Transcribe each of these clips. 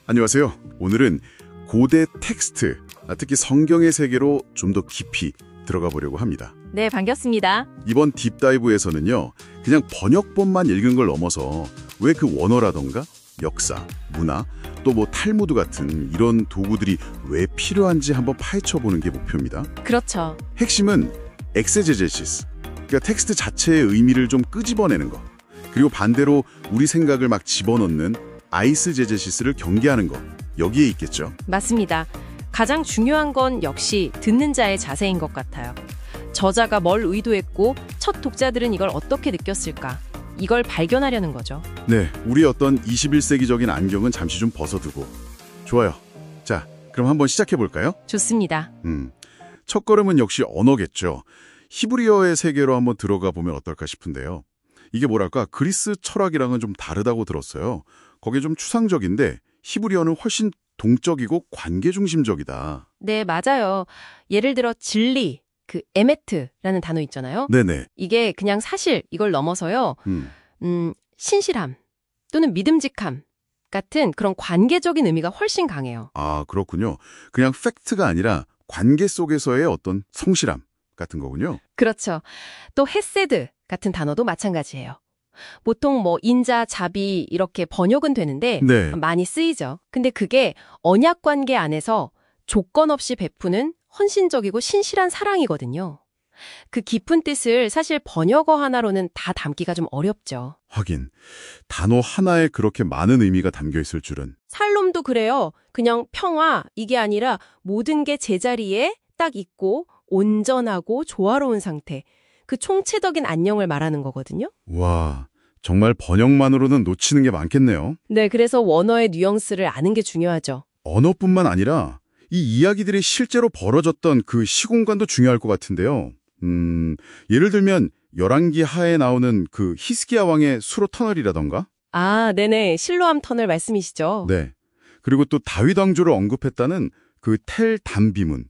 안녕하세요. 오늘은 고대 텍스트, 특히 성경의 세계로 좀 더 깊이 들어가 보려고 합니다. 네, 반갑습니다. 이번 딥다이브에서는요, 그냥 번역본만 읽은 걸 넘어서 왜 그 원어라던가 역사, 문화, 또 뭐 탈무드 같은 이런 도구들이 왜 필요한지 한번 파헤쳐 보는 게 목표입니다. 그렇죠. 핵심은 엑세제제시스, 그러니까 텍스트 자체의 의미를 좀 끄집어내는 거. 그리고 반대로 우리 생각을 막 집어넣는 아이스제제시스를 경계하는 거. 여기에 있겠죠. 맞습니다. 가장 중요한 건 역시 듣는 자의 자세인 것 같아요. 저자가 뭘 의도했고 첫 독자들은 이걸 어떻게 느꼈을까? 이걸 발견하려는 거죠. 네, 우리 어떤 21세기적인 안경은 잠시 좀 벗어두고. 좋아요. 자, 그럼 한번 시작해 볼까요? 좋습니다. 첫 걸음은 역시 언어겠죠. 히브리어의 세계로 한번 들어가 보면 어떨까 싶은데요. 이게 뭐랄까, 그리스 철학이랑은 좀 다르다고 들었어요. 거기에 좀 추상적인데 히브리어는 훨씬 동적이고 관계 중심적이다. 네, 맞아요. 예를 들어 진리, 그 에메트라는 단어 있잖아요. 네네. 이게 그냥 사실 이걸 넘어서요. 신실함 또는 믿음직함 같은 그런 관계적인 의미가 훨씬 강해요. 아, 그렇군요. 그냥 팩트가 아니라 관계 속에서의 어떤 성실함 같은 거군요. 그렇죠. 또 헤세드 같은 단어도 마찬가지예요. 보통 뭐 인자, 자비 이렇게 번역은 되는데 네. 많이 쓰이죠. 근데 그게 언약 관계 안에서 조건 없이 베푸는 헌신적이고 신실한 사랑이거든요. 그 깊은 뜻을 사실 번역어 하나로는 다 담기가 좀 어렵죠. 하긴 단어 하나에 그렇게 많은 의미가 담겨 있을 줄은. 살롬도 그래요. 그냥 평화 이게 아니라 모든 게 제자리에 딱 있고 온전하고 조화로운 상태. 그 총체적인 안녕을 말하는 거거든요. 와, 정말 번역만으로는 놓치는 게 많겠네요. 네, 그래서 원어의 뉘앙스를 아는 게 중요하죠. 언어뿐만 아니라 이 이야기들이 실제로 벌어졌던 그 시공간도 중요할 것 같은데요. 예를 들면 열왕기 하에 나오는 그 히스기야 왕의 수로 터널이라던가. 아, 네네. 실로암 터널 말씀이시죠? 네. 그리고 또 다윗 왕조를 언급했다는 그 텔 담비문.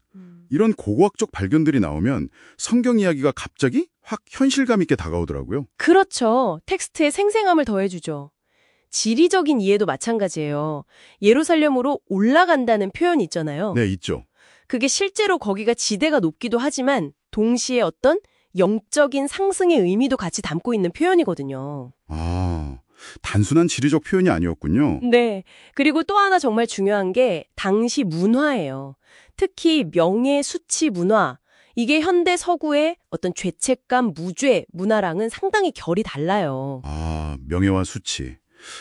이런 고고학적 발견들이 나오면 성경 이야기가 갑자기 확 현실감 있게 다가오더라고요. 그렇죠. 텍스트에 생생함을 더해주죠. 지리적인 이해도 마찬가지예요. 예루살렘으로 올라간다는 표현이 있잖아요. 네, 있죠. 그게 실제로 거기가 지대가 높기도 하지만 동시에 어떤 영적인 상승의 의미도 같이 담고 있는 표현이거든요. 아, 단순한 지리적 표현이 아니었군요. 네. 그리고 또 하나 정말 중요한 게 당시 문화예요. 특히 명예, 수치 문화. 이게 현대 서구의 어떤 죄책감, 무죄 문화랑은 상당히 결이 달라요. 아, 명예와 수치.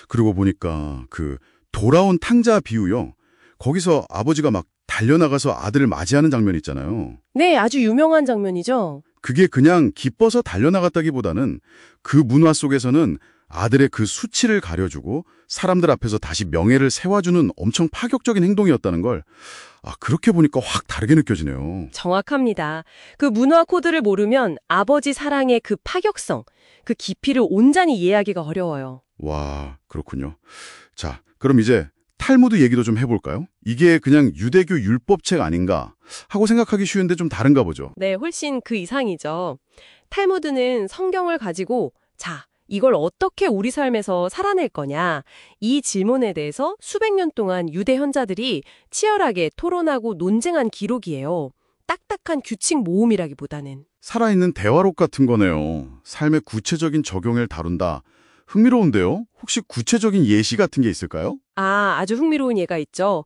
그러고 보니까 그 돌아온 탕자 비유요. 거기서 아버지가 막 달려나가서 아들을 맞이하는 장면 있잖아요. 네, 아주 유명한 장면이죠. 그게 그냥 기뻐서 달려나갔다기보다는 그 문화 속에서는 아들의 그 수치를 가려주고 사람들 앞에서 다시 명예를 세워주는 엄청 파격적인 행동이었다는 걸 그렇게 보니까 확 다르게 느껴지네요. 정확합니다. 그 문화 코드를 모르면 아버지 사랑의 그 파격성, 그 깊이를 온전히 이해하기가 어려워요. 와, 그렇군요. 자, 그럼 이제 탈무드 얘기도 좀 해볼까요? 이게 그냥 유대교 율법책 아닌가 하고 생각하기 쉬운데 좀 다른가 보죠. 네, 훨씬 그 이상이죠. 탈무드는 성경을 가지고 자, 이걸 어떻게 우리 삶에서 살아낼 거냐 이 질문에 대해서 수백 년 동안 유대 현자들이 치열하게 토론하고 논쟁한 기록이에요. 딱딱한 규칙 모음이라기보다는. 살아있는 대화록 같은 거네요. 삶의 구체적인 적용을 다룬다. 흥미로운데요? 혹시 구체적인 예시 같은 게 있을까요? 아, 아주 흥미로운 예가 있죠.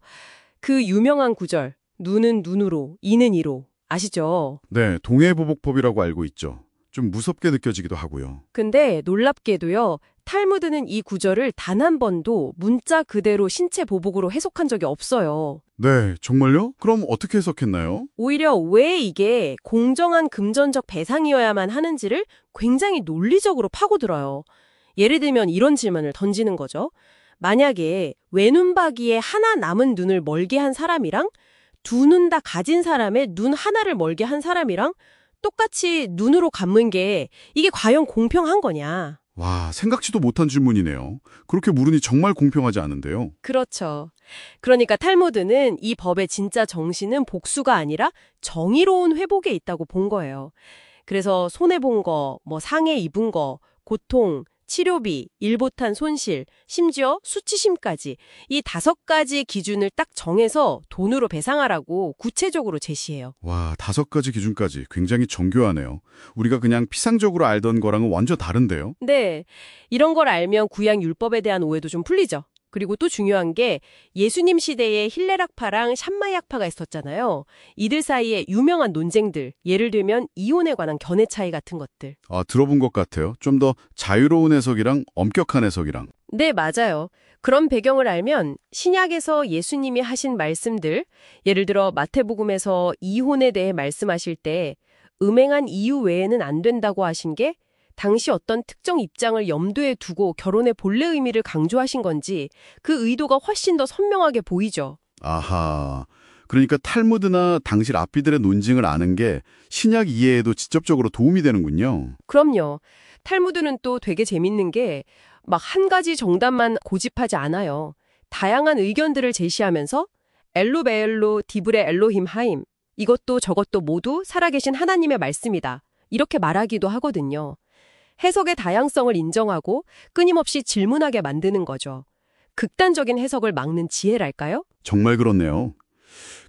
그 유명한 구절, 눈은 눈으로, 이는 이로. 아시죠? 네, 동해보복법이라고 알고 있죠. 좀 무섭게 느껴지기도 하고요. 근데 놀랍게도요. 탈무드는 이 구절을 단 한 번도 문자 그대로 신체 보복으로 해석한 적이 없어요. 네, 정말요? 그럼 어떻게 해석했나요? 오히려 왜 이게 공정한 금전적 배상이어야만 하는지를 굉장히 논리적으로 파고들어요. 예를 들면 이런 질문을 던지는 거죠. 만약에 외눈박이에 하나 남은 눈을 멀게 한 사람이랑 두 눈 다 가진 사람의 눈 하나를 멀게 한 사람이랑 똑같이 눈으로 감은 게 이게 과연 공평한 거냐? 와, 생각지도 못한 질문이네요. 그렇게 물으니 정말 공평하지 않은데요. 그렇죠. 그러니까 탈무드는 이 법의 진짜 정신은 복수가 아니라 정의로운 회복에 있다고 본 거예요. 그래서 손해본 거, 뭐 상해 입은 거, 고통, 치료비, 일보탄 손실, 심지어 수치심까지 이 5가지 기준을 딱 정해서 돈으로 배상하라고 구체적으로 제시해요. 와, 5가지 기준까지 굉장히 정교하네요. 우리가 그냥 피상적으로 알던 거랑은 완전 다른데요? 네, 이런 걸 알면 구약 율법에 대한 오해도 좀 풀리죠. 그리고 또 중요한 게 예수님 시대에 힐레락파랑 샴마이학파가 있었잖아요. 이들 사이에 유명한 논쟁들, 예를 들면 이혼에 관한 견해 차이 같은 것들. 아, 들어본 것 같아요. 좀 더 자유로운 해석이랑 엄격한 해석이랑. 네, 맞아요. 그런 배경을 알면 신약에서 예수님이 하신 말씀들, 예를 들어 마태복음에서 이혼에 대해 말씀하실 때 음행한 이유 외에는 안 된다고 하신 게 당시 어떤 특정 입장을 염두에 두고 결혼의 본래 의미를 강조하신 건지 그 의도가 훨씬 더 선명하게 보이죠. 아하. 그러니까 탈무드나 당시 랍비들의 논증을 아는 게 신약 이해에도 직접적으로 도움이 되는군요. 그럼요. 탈무드는 또 되게 재밌는 게 막 한 가지 정답만 고집하지 않아요. 다양한 의견들을 제시하면서 엘루베엘로 디브레 엘로힘 하임, 이것도 저것도 모두 살아계신 하나님의 말씀이다. 이렇게 말하기도 하거든요. 해석의 다양성을 인정하고 끊임없이 질문하게 만드는 거죠. 극단적인 해석을 막는 지혜랄까요? 정말 그렇네요.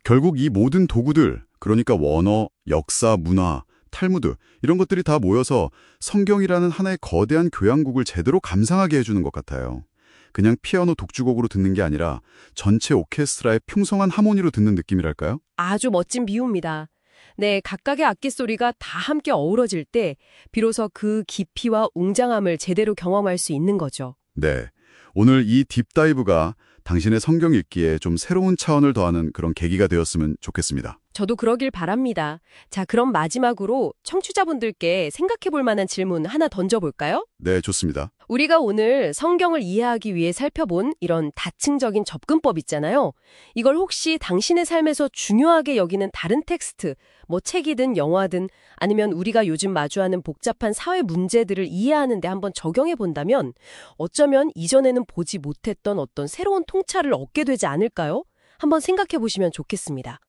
결국 이 모든 도구들, 그러니까 원어, 역사, 문화, 탈무드 이런 것들이 다 모여서 성경이라는 하나의 거대한 교향곡을 제대로 감상하게 해주는 것 같아요. 그냥 피아노 독주곡으로 듣는 게 아니라 전체 오케스트라의 풍성한 하모니로 듣는 느낌이랄까요? 아주 멋진 비유입니다. 네, 각각의 악기 소리가 다 함께 어우러질 때 비로소 그 깊이와 웅장함을 제대로 경험할 수 있는 거죠. 네. 오늘 이 딥다이브가 당신의 성경 읽기에 좀 새로운 차원을 더하는 그런 계기가 되었으면 좋겠습니다. 저도 그러길 바랍니다. 자, 그럼 마지막으로 청취자분들께 생각해 볼 만한 질문 하나 던져볼까요? 네, 좋습니다. 우리가 오늘 성경을 이해하기 위해 살펴본 이런 다층적인 접근법 있잖아요. 이걸 혹시 당신의 삶에서 중요하게 여기는 다른 텍스트, 뭐 책이든 영화든 아니면 우리가 요즘 마주하는 복잡한 사회 문제들을 이해하는 데 한번 적용해 본다면 어쩌면 이전에는 보지 못했던 어떤 새로운 통찰을 얻게 되지 않을까요? 한번 생각해 보시면 좋겠습니다.